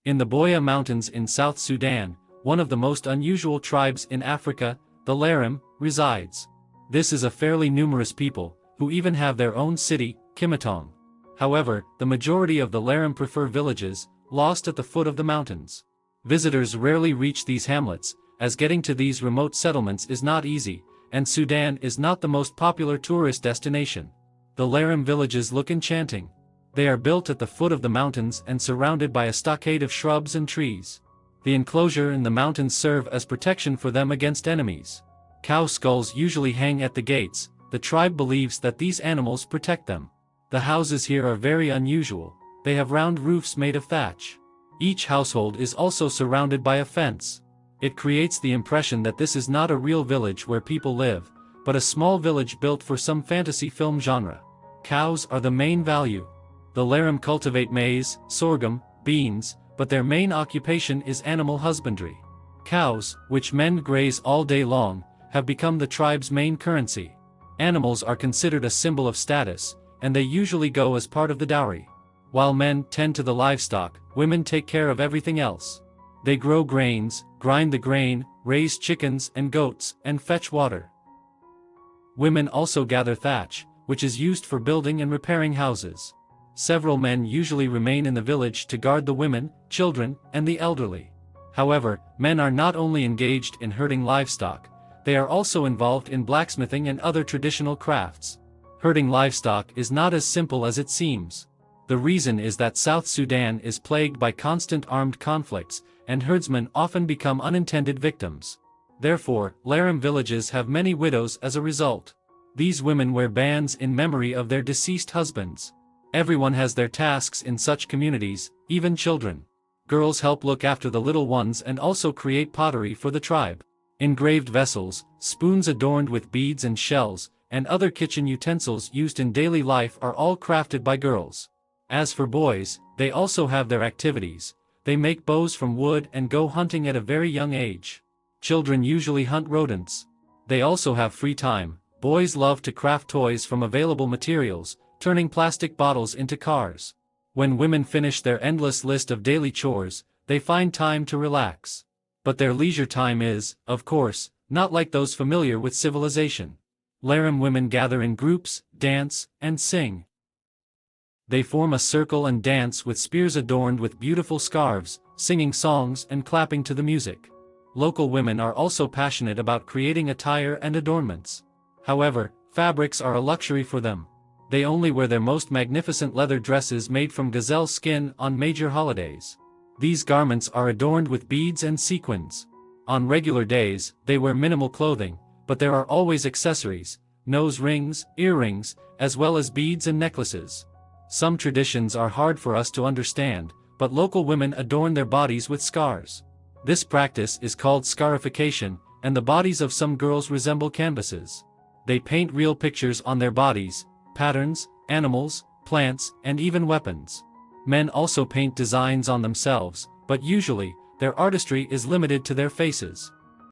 In the Boya Mountains in South Sudan, one of the most unusual tribes in Africa, the Lareem, resides. This is a fairly numerous people, who even have their own city, Kimitong. However, the majority of the Lareem prefer villages, lost at the foot of the mountains. Visitors rarely reach these hamlets, as getting to these remote settlements is not easy, and Sudan is not the most popular tourist destination. The Lareem villages look enchanting. They are built at the foot of the mountains and surrounded by a stockade of shrubs and trees. The enclosure in the mountains serve as protection for them against enemies. Cow skulls usually hang at the gates. The tribe believes that these animals protect them. The houses here are very unusual. They have round roofs made of thatch. Each household is also surrounded by a fence. It creates the impression that this is not a real village where people live, but a small village built for some fantasy film genre. Cows are the main value. The Lareem cultivate maize, sorghum, beans, but their main occupation is animal husbandry. Cows, which men graze all day long, have become the tribe's main currency. Animals are considered a symbol of status, and they usually go as part of the dowry. While men tend to the livestock, women take care of everything else. They grow grains, grind the grain, raise chickens and goats, and fetch water. Women also gather thatch, which is used for building and repairing houses. Several men usually remain in the village to guard the women, children, and the elderly. However, men are not only engaged in herding livestock, they are also involved in blacksmithing and other traditional crafts. Herding livestock is not as simple as it seems. The reason is that South Sudan is plagued by constant armed conflicts, and herdsmen often become unintended victims. Therefore, Lareem villages have many widows as a result. These women wear bands in memory of their deceased husbands. Everyone has their tasks in such communities, even children. Girls help look after the little ones and also create pottery for the tribe. Engraved vessels, spoons adorned with beads and shells, and other kitchen utensils used in daily life are all crafted by girls. As for boys, they also have their activities. They make bows from wood and go hunting at a very young age. Children usually hunt rodents. They also have free time. Boys love to craft toys from available materials, turning plastic bottles into cars. When women finish their endless list of daily chores, they find time to relax. But their leisure time is, of course, not like those familiar with civilization. Lareem women gather in groups, dance, and sing. They form a circle and dance with spears adorned with beautiful scarves, singing songs and clapping to the music. Local women are also passionate about creating attire and adornments. However, fabrics are a luxury for them. They only wear their most magnificent leather dresses made from gazelle skin on major holidays. These garments are adorned with beads and sequins. On regular days, they wear minimal clothing, but there are always accessories, nose rings, earrings, as well as beads and necklaces. Some traditions are hard for us to understand, but local women adorn their bodies with scars. This practice is called scarification, and the bodies of some girls resemble canvases. They paint real pictures on their bodies, patterns, animals, plants, and even weapons. Men also paint designs on themselves, but usually, their artistry is limited to their faces.